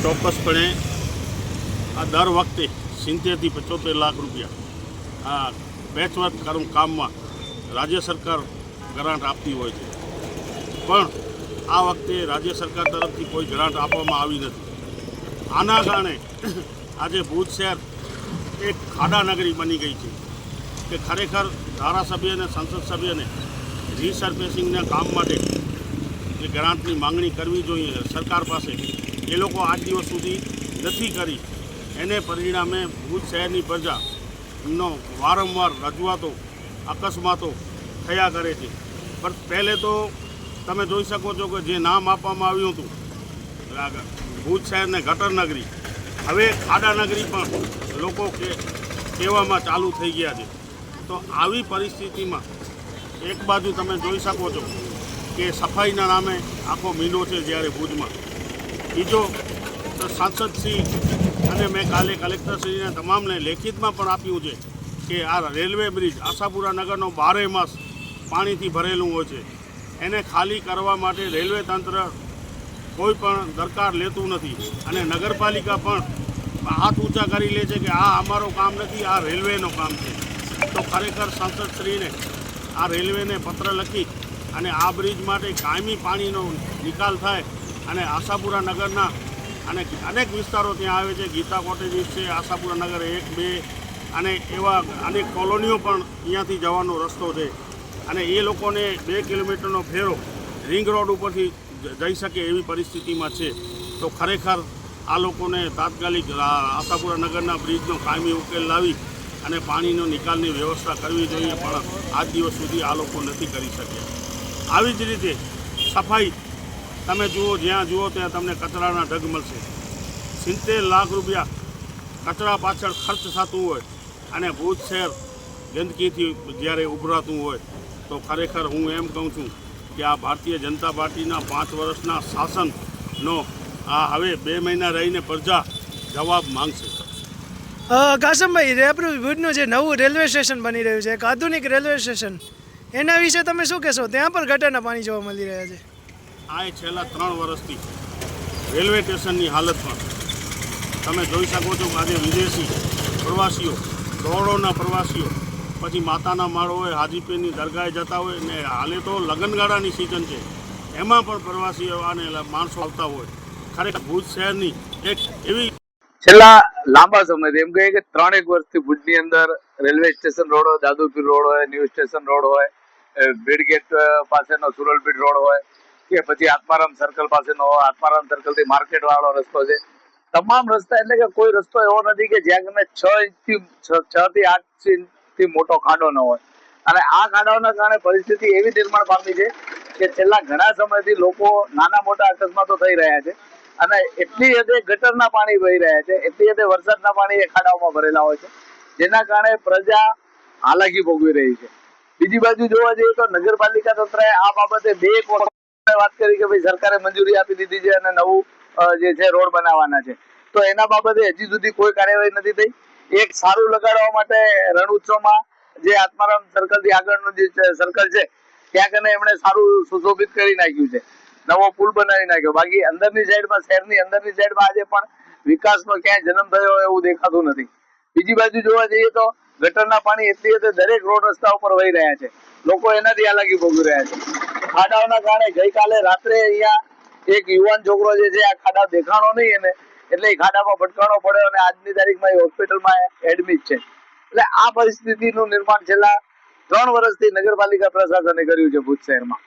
ચોક્કસપણે આ દર વખતે 70 થી 75 લાખ રૂપિયા આ પેચવર્ક કામમાં રાજ્ય સરકાર ગ્રાન્ટ આપતી હોય છે, પણ આ વખતે રાજ્ય સરકાર તરફથી કોઈ ગ્રાન્ટ આપવામાં આવી નથી. આના કારણે આજે ભુજ શહેર એક ખાડા નગરી બની ગઈ છે કે ખરેખર ધારાસભ્ય અને સંસદ સભ્યને રીસર્ફેસિંગના કામ માટે જે ગ્રાન્ટની માંગણી કરવી જોઈએ સરકાર પાસે, એ લોકો આજ દિવસ સુધી નથી કરી. એને પરિણામે ભુજ શહેરની પ્રજાનો વારંવાર રજૂઆતો અકસ્માતો થયા કરે છે. પણ પહેલે તો તમે જોઈ શકો છો કે જે નામ આપવામાં આવ્યું હતું ભુજ શહેરને ગટર નગરી, હવે ખાડા નગરી પણ લોકો કહેવામાં ચાલુ થઈ ગયા છે. તો આવી પરિસ્થિતિમાં એક બાજુ તમે જોઈ શકો છો કે સફાઈના નામે આખો મહિનો છે જ્યારે ભુજમાં, બીજો સાંસદશ્રી અને મેં કાલે કલેક્ટરશ્રીને તમામને લેખિતમાં પણ આપ્યું છે કે આ રેલવે બ્રિજ આશાપુરા નગરનો 12 માસ પાણીથી ભરેલું હોય છે, એને ખાલી કરવા માટે રેલવે તંત્ર કોઈ પણ દરકાર લેતું નથી અને નગરપાલિકા પણ હાથ ઊંચા કરી લે છે કે આ અમારું કામ નથી, આ રેલવેનું કામ છે. તો ખરેખર સાંસદશ્રીને આ રેલવેને પત્ર લખી અને આ બ્રિજ માટે કાયમી પાણીનો નિકાલ થાય અને આશાપુરા નગરના અને અનેક વિસ્તારો ત્યાં આવે છે, ગીતા કોટેજીસ છે, આશાપુરા નગર 1, 2 અને એવા અનેક કોલોનીઓ પણ અહીંયાથી જવાનો રસ્તો છે અને એ લોકોને 2 કિલોમીટરનો ફેરો રિંગ રોડ ઉપરથી જઈ શકે એવી પરિસ્થિતિમાં છે. તો ખરેખર આ લોકોને તાત્કાલિક આશાપુરા નગરના બ્રિજનો કાયમી ઉકેલ લાવી અને પાણીનો નિકાલની વ્યવસ્થા કરવી જોઈએ, પણ આજ દિવસ સુધી આ લોકો નથી કરી શક્યા. આવી જ રીતે સફાઈ તમે જુઓ, જ્યાં જુઓ ત્યાં તમને કચરાના ઢગ મળશે. 70 લાખ રૂપિયા કચરા પાછળ ખર્ચ થતું હોય અને ભુજ શહેર ગંદકીથી જ્યારે ઉભરાતું હોય, તો ખરેખર હું એમ કહું છું કે આ ભારતીય જનતા પાર્ટીના 5 વર્ષના શાસનનો આ હવે 2 મહિના રહીને પ્રજા જવાબ માંગશે. કાસમભાઈ, આપણું ભુજનું જે નવું રેલવે સ્ટેશન બની રહ્યું છે, એક આધુનિક રેલવે સ્ટેશન, એના વિશે તમે શું કહેશો? ત્યાં પણ ગટરના પાણી જોવા મળી રહ્યા છે. આ છેલ્લા 3 વર્ષથી રેલવે સ્ટેશનની હાલતમાં તમે જોઈ શકો છો કે આજે વિદેશી પ્રવાસીઓ, કરોડોના પ્રવાસીઓ પછી માતાના માળ હોય, હાજીપીરની દરગાહે જતા હોય ને હાલે તો લગ્નગાળાની સિઝન છે, એમાં પણ પ્રવાસીઓ અને માણસો આવતા હોય. ખરેખર ભુજ શહેરની એક એવી છેલ્લા લાંબા સમયથી એમ કહીએ કે 3 વર્ષથી ભુજની અંદર રેલવે સ્ટેશન રોડ હોય, દાદુપીર રોડ હોય, ન્યૂ સ્ટેશન રોડ હોય, બ્રિડગેટ પાસેનો સુરલપીર રોડ હોય કે પછી આત્મારામ સર્કલ પાસેનો હોય, આત્મારામ સર્કલથી માર્કેટ વાળો રસ્તો છે, તમામ રસ્તા એટલે કે કોઈ રસ્તો એવો નથી કે જ્યાં તમે 6 થી 8 ઇંચથી મોટો ખાડો ન હોય. અને આ ખાડાઓના કારણે પરિસ્થિતિ એવી નિર્માણ પામી છે કે છેલ્લા ઘણા સમયથી લોકો નાના મોટા અકસ્માતો થઈ રહ્યા છે અને એટલી હદે ગટરના પાણી વહી રહ્યા છે, એટલી હદે વરસાદના પાણી એ ખાડાઓમાં ભરેલા હોય છે, જેના કારણે પ્રજા હાલાકી ભોગવી રહી છે. બીજી બાજુ જોવા જઈએ તો નગરપાલિકા તંત્રએ આ બાબતે 2 વખત વાત કરી કે ભાઈ સરકારે મંજૂરી આપી દીધી છે અને નવું જે છે રોડ બનાવવાના છે, તો એના બાબતે હજી સુધી કોઈ કાર્યવાહી નથી થઈ. એક સારું લગાડવા માટે રણ ઉત્સવમાં જે આત્મારામ સર્કલ થી આગળનું જે સર્કલ છે ત્યાં કને એમણે સારું સુશોભિત કરી નાખ્યું છે, નવો પુલ બનાવી નાખ્યો. બાકી અંદરની સાઈડમાં, શહેરની અંદરની સાઈડમાં આજે પણ વિકાસનો ક્યાંય જન્મ થયો એવું દેખાતું નથી. બીજી બાજુ જોવા જઈએ તો ગટરના પાણી એટલી હદે દરેક રોડ રસ્તા ઉપર વહી રહ્યા છે, લોકો એનાથી હાલાકી ભોગવી રહ્યા છે. ખાડાઓના કારણે ગઈકાલે રાત્રે અહીંયા એક યુવાન છોકરો જે છે આ ખાડા દેખાણો નહીં એને, એટલે એ ખાડામાં ભટકાણો પડ્યો અને આજની તારીખમાં એ હોસ્પિટલમાં એડમિટ છે. એટલે આ પરિસ્થિતિનું નિર્માણ છેલ્લા 3 વર્ષથી નગરપાલિકા પ્રશાસને કર્યું છે ભુજ શહેરમાં.